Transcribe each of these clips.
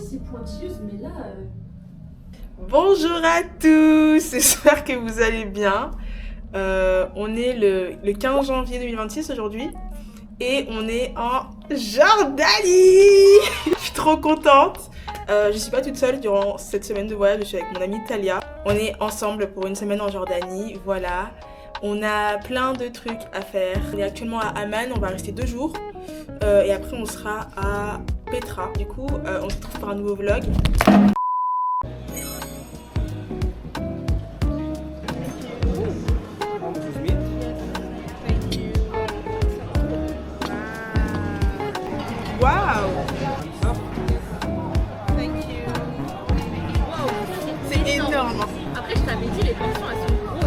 c'est pointilleuse, mais là... Bonjour à tous, j'espère que vous allez bien. On est le 15 janvier 2026 aujourd'hui et on est en Jordanie. Je suis trop contente. Je suis pas toute seule durant cette semaine de voyage, je suis avec mon amie Talia. On est ensemble pour une semaine en Jordanie, voilà. On a plein de trucs à faire. On est actuellement à Amman, on va rester 2 jours. Et après on sera à Petra. Du coup, on se retrouve pour un nouveau vlog. Waouh! C'est énorme! Après, je t'avais dit, les portions, elles sont grosses.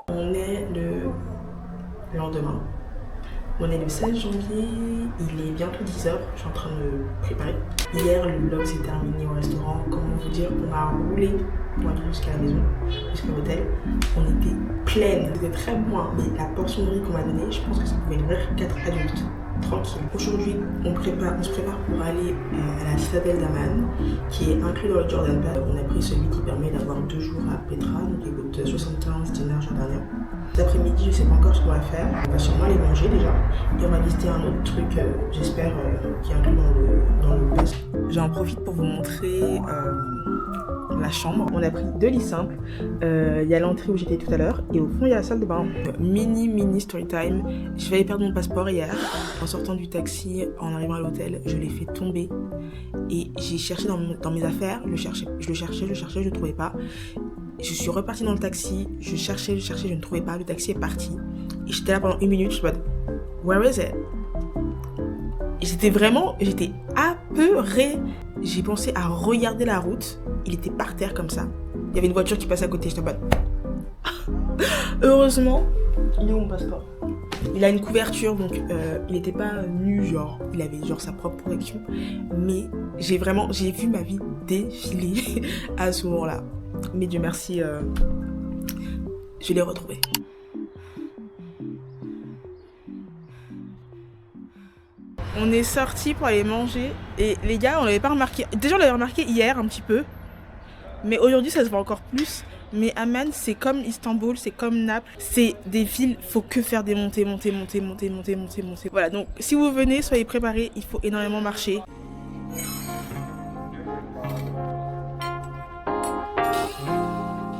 On est le lendemain. On est le 16 janvier, il est bientôt 10h, je suis en train de me préparer. Hier, le vlog s'est terminé au restaurant. Comment vous dire, on a roulé pour aller jusqu'à la maison, jusqu'à l'hôtel. On était pleine, c'était très bon, hein, mais la portion de riz qu'on m'a donnée, je pense que ça pouvait nourrir 4 adultes. Tranquille. Aujourd'hui, on se prépare pour aller à la citadelle d'Amman, qui est inclus dans le Jordan Pass. On a pris celui qui permet d'avoir 2 jours à Petra, donc il coûte 75 dinars jordaniens. Cet après-midi, je ne sais pas encore ce qu'on va faire. On va sûrement aller manger déjà. Et on va visiter un autre truc, j'espère, qui est inclus dans le pass. J'en profite pour vous montrer la chambre. On a pris 2 lits simples. Il y a l'entrée où j'étais tout à l'heure et au fond il y a la salle de bain. Mini story time. Je vais aller perdre mon passeport hier. En sortant du taxi, en arrivant à l'hôtel, je l'ai fait tomber et j'ai cherché dans mes affaires. Je le cherchais, je ne trouvais pas. Je suis repartie dans le taxi. Je cherchais, je ne trouvais pas. Le taxi est parti et j'étais là pendant 1 minute. Je me suis dit, where is it? J'étais apeurée. J'ai pensé à regarder la route. Il était par terre comme ça. Il y avait une voiture qui passait à côté. J'étais en mode... Heureusement, il est où mon passeport? Il a une couverture, donc il n'était pas nu, genre. Il avait genre sa propre protection. Mais j'ai vu ma vie défiler à ce moment-là. Mais Dieu merci, je l'ai retrouvé. On est sortis pour aller manger et les gars, on l'avait pas remarqué. Déjà, on l'avait remarqué hier un petit peu, mais aujourd'hui, ça se voit encore plus. Mais Amman, c'est comme Istanbul, c'est comme Naples. C'est des villes, faut que faire des montées. Voilà, donc si vous venez, soyez préparés, il faut énormément marcher.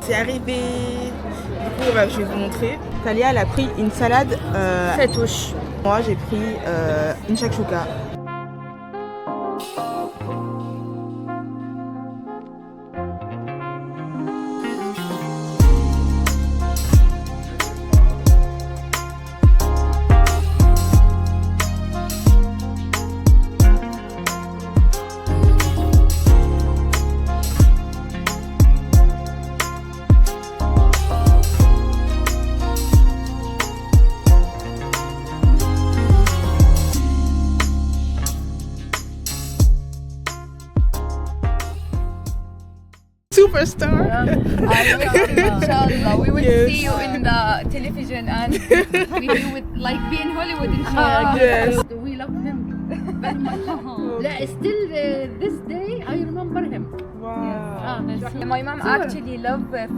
C'est arrivé. Du coup, je vais vous montrer. Talia, elle a pris une salade Fetouche. Moi, j'ai pris une shakshuka. Superstar. Inshallah, we will Yes. see you in the television and we would like be in Hollywood inshallah. Yes. We love him very much. Still this day, I remember him. Wow. My mom actually love French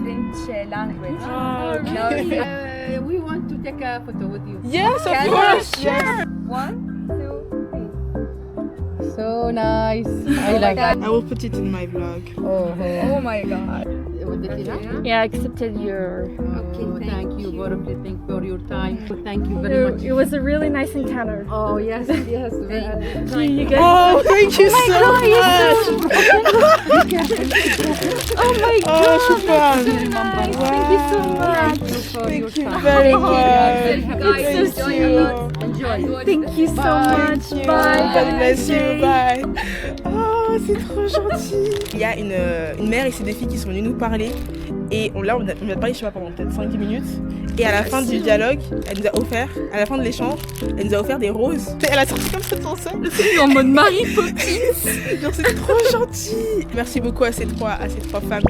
language. Oh, okay. We want to take a photo with you. Yes, of Can course. we? Yes. 1, 2, 3. So nice. I like that. I will put it in my vlog. Oh my god. Yeah, I accepted your... Okay, thank you for everything, for your time. Thank you very much. It was a really nice encounter. Oh yes, yes. You guys... Oh, thank you so much. Oh my Oh, god! super. Thank you so much. Thank you very much. Guys, so enjoy sweet. a lot. Enjoy. Thank you so much. Bye. God bless you. Bye. Oh, c'est trop gentil. Il y a une mère et ses deux filles qui sont venues nous parler. Et on a parlé, je sais pas, pendant peut-être 5-10 minutes. Et à la fin du dialogue, elle nous a offert, à la fin de l'échange, elle nous a offert des roses. Elle a sorti comme ça de son sac. En mode Mary Poppins. Genre, c'est trop gentil. Merci beaucoup à ces trois femmes.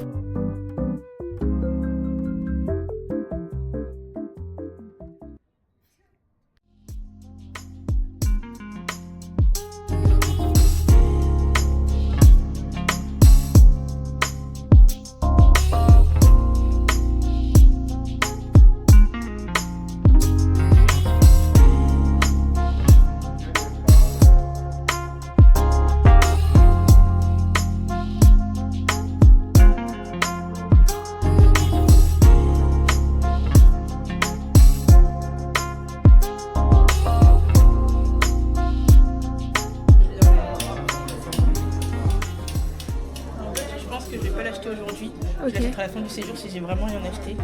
Je vais pas l'acheter aujourd'hui. Je l'achèterai à la fin du séjour si j'ai vraiment rien acheté.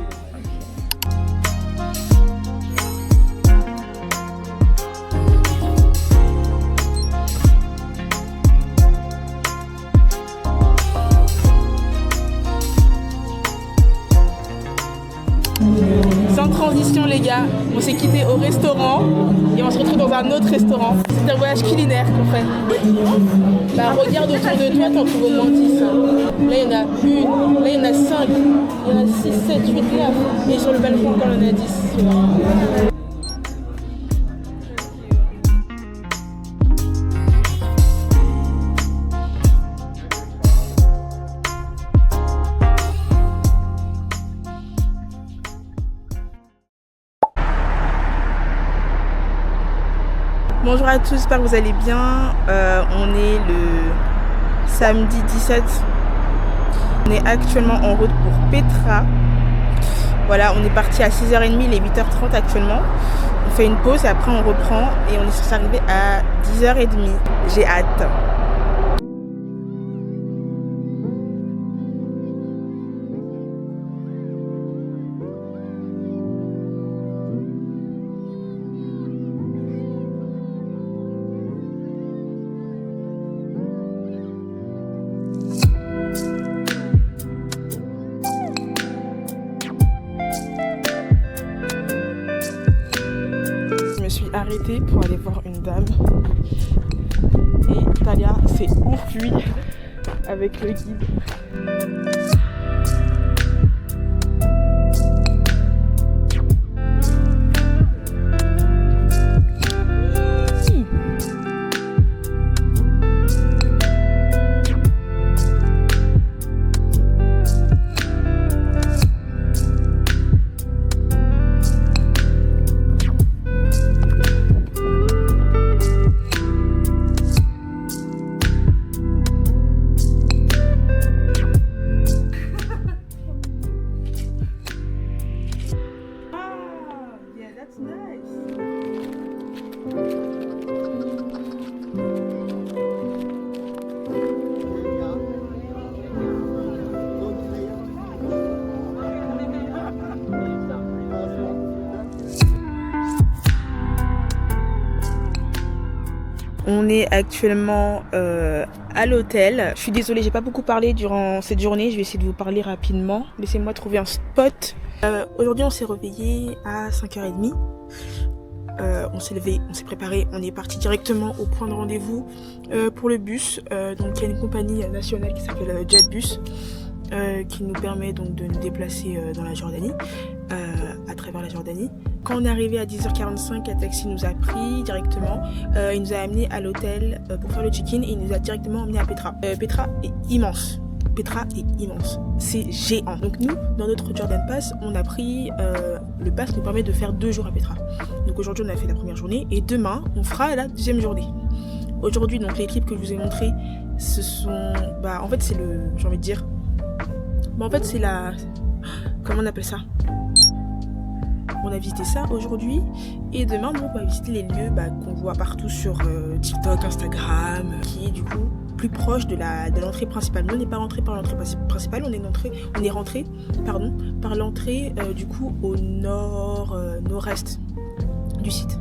Sans transition les gars, on s'est quitté au restaurant et on se retrouve dans un autre restaurant. C'est un voyage culinaire qu'on fait. Bah regarde autour de toi, t'en trouves au moins 10. Là il y en a une, là il y en a 5, il y en a 6, 7, 8 là. Et sur le balcon encore il y en a 10. Bonjour à tous, j'espère que vous allez bien. On est le samedi 17. On est actuellement en route pour Petra. Voilà, on est parti à 6h30, il est 8h30 actuellement. On fait une pause et après on reprend et on est censé arriver à 10h30. J'ai hâte. Je me suis arrêtée pour aller voir une dame et Talia s'est enfuie avec le guide. On est actuellement à l'hôtel. Je suis désolée, j'ai pas beaucoup parlé durant cette journée. Je vais essayer de vous parler rapidement. Laissez-moi trouver un spot. Aujourd'hui, on s'est réveillé à 5h30. On s'est levé, on s'est préparé. On est parti directement au point de rendez-vous pour le bus. Donc, il y a une compagnie nationale qui s'appelle JetBus qui nous permet donc de nous déplacer dans la Jordanie, à travers la Jordanie. Quand on est arrivé à 10h45, un taxi nous a pris directement. Il nous a amené à l'hôtel pour faire le check-in et il nous a directement emmené à Petra. Petra est immense. Petra est immense. C'est géant. Donc nous, dans notre Jordan Pass, on a pris le pass nous permet de faire 2 jours à Petra. Donc aujourd'hui, on a fait la première journée et demain, on fera la deuxième journée. Aujourd'hui, donc les clips que je vous ai montrés, ce sont, en fait, c'est le, j'ai envie de dire, en fait, c'est la, comment on appelle ça? On a visité ça aujourd'hui et demain donc, on va visiter les lieux qu'on voit partout sur TikTok, Instagram, qui est du coup plus proche de l'entrée principale. Nous on n'est pas rentré par l'entrée principale, on est rentré par l'entrée du coup au nord-est du site.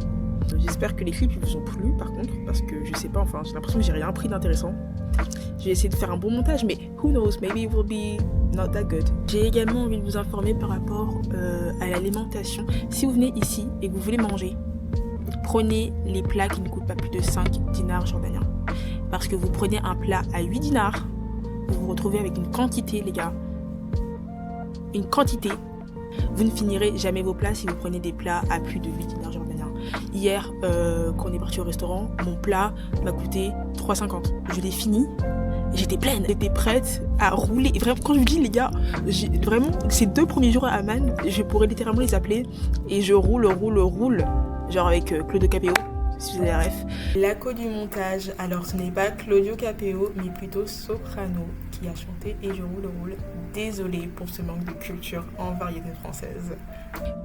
J'espère que les clips vous ont plu par contre, parce que je sais pas, enfin j'ai l'impression que j'ai rien appris d'intéressant. J'ai essayé de faire un bon montage, mais who knows, maybe it will be not that good. J'ai également envie de vous informer par rapport à l'alimentation. Si vous venez ici et que vous voulez manger, prenez les plats qui ne coûtent pas plus de 5 dinars jordaniens. Parce que vous prenez un plat à 8 dinars, vous vous retrouvez avec une quantité, les gars. Une quantité. Vous ne finirez jamais vos plats si vous prenez des plats à plus de 8 dinars jordaniens. Hier, quand on est parti au restaurant, mon plat m'a coûté 3,50. Je l'ai fini. J'étais pleine, j'étais prête à rouler. Et vraiment, quand je vous dis les gars, vraiment, ces 2 premiers jours à Amman, je pourrais littéralement les appeler et je roule, genre avec Claudio Capéo, si vous avez la ref. La co du montage, alors ce n'est pas Claudio Capéo, mais plutôt Soprano qui a chanté et je roule. Désolée pour ce manque de culture en variété française.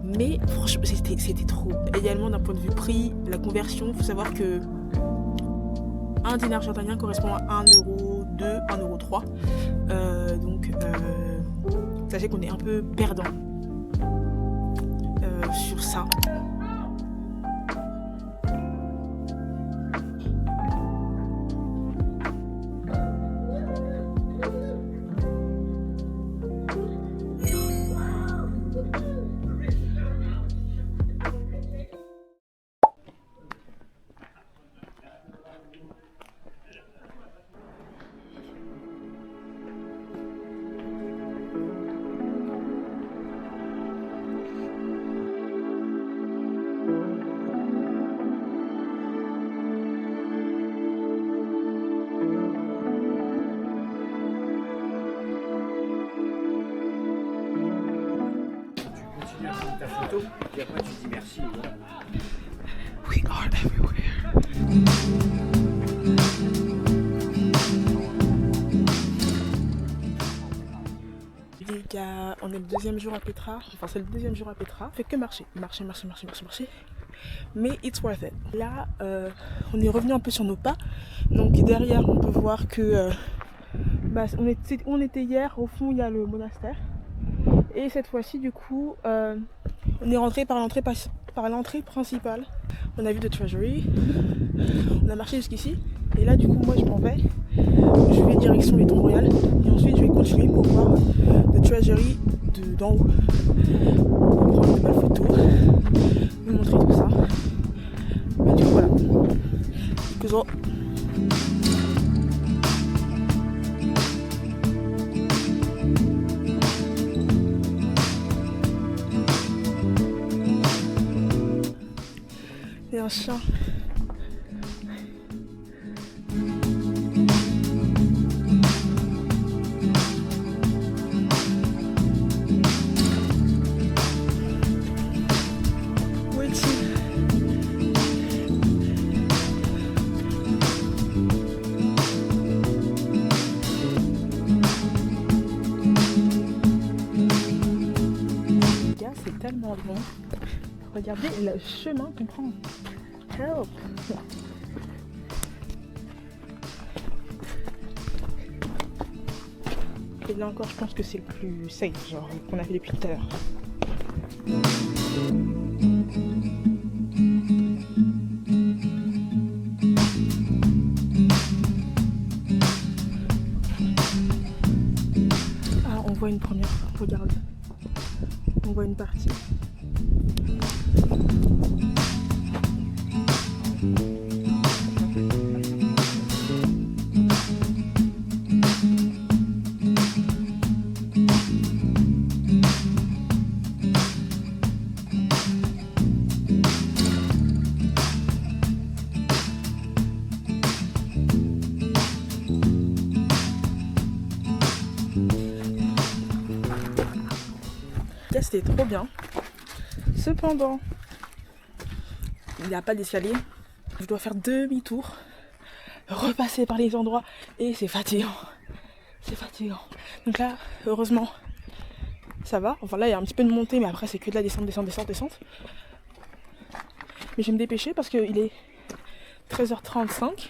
Mais franchement, c'était trop. Également d'un point de vue prix, la conversion, il faut savoir que 1 dinar jordanien correspond à 1,02 €, 1,03 €. Donc, sachez qu'on est un peu perdant sur ça. Ta photo, et après tu dis merci. Voilà. We are everywhere. Les gars, on est le 2e jour à Petra. Enfin, c'est le 2e jour à Petra. On fait que marcher. Mais it's worth it. Là, on est revenu un peu sur nos pas. Donc derrière, on peut voir que on était hier. Au fond, il y a le monastère. Et cette fois-ci, du coup, on est rentré par l'entrée principale. On a vu The Treasury. On a marché jusqu'ici. Et là, du coup, moi, je m'en vais. Je vais direction les Tombes Royales. Et ensuite, je vais continuer pour voir The Treasury d'en haut. Pour prendre de belles photos. Vous montrer tout ça. Et du coup, voilà. Et un chat. Où est-il? Les gars, c'est tellement long. Regardez le chemin qu'on prend. Help. Et là encore, je pense que c'est le plus safe, genre qu'on a fait depuis tout à l'heure. Ah, on voit une première, regarde. On voit une partie. C'était trop bien. Cependant, il n'y a pas d'escalier. Je dois faire demi-tour, repasser par les endroits et c'est fatigant. C'est fatigant. Donc là, heureusement, ça va. Enfin là, il y a un petit peu de montée, mais après c'est que de la descente. Mais je vais me dépêcher parce qu'il est 13h35.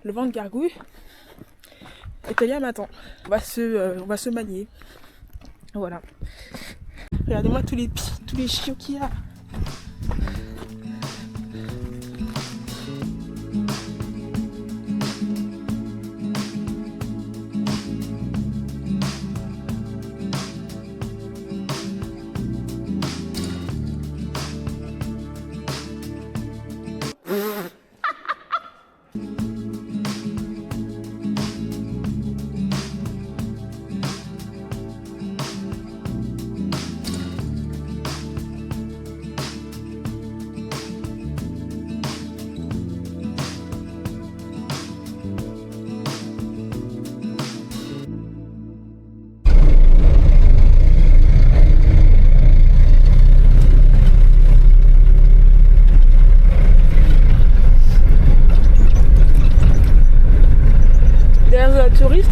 Le vent de gargouille. Et Talia m'attend. On va se manier. Voilà. Regardez-moi tous les chiots qu'il y a.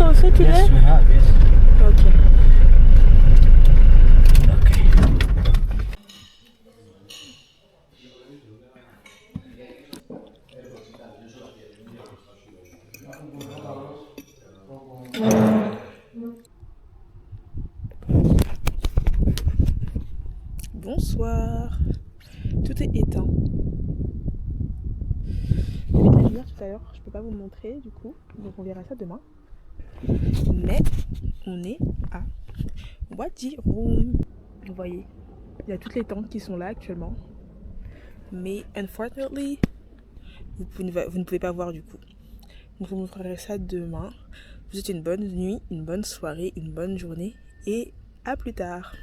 water also today? Yes, we have, yes. Okay. Bonsoir. Tout est éteint. Il y avait de la lumière tout à l'heure, je peux pas vous montrer du coup, donc on verra ça demain. Mais on est à Wadi Rum. Vous voyez, il y a toutes les tentes qui sont là actuellement. Mais unfortunately, vous ne pouvez pas voir du coup. Donc je vous montrerai ça demain. Je vous souhaite une bonne nuit, une bonne soirée, une bonne journée et à plus tard.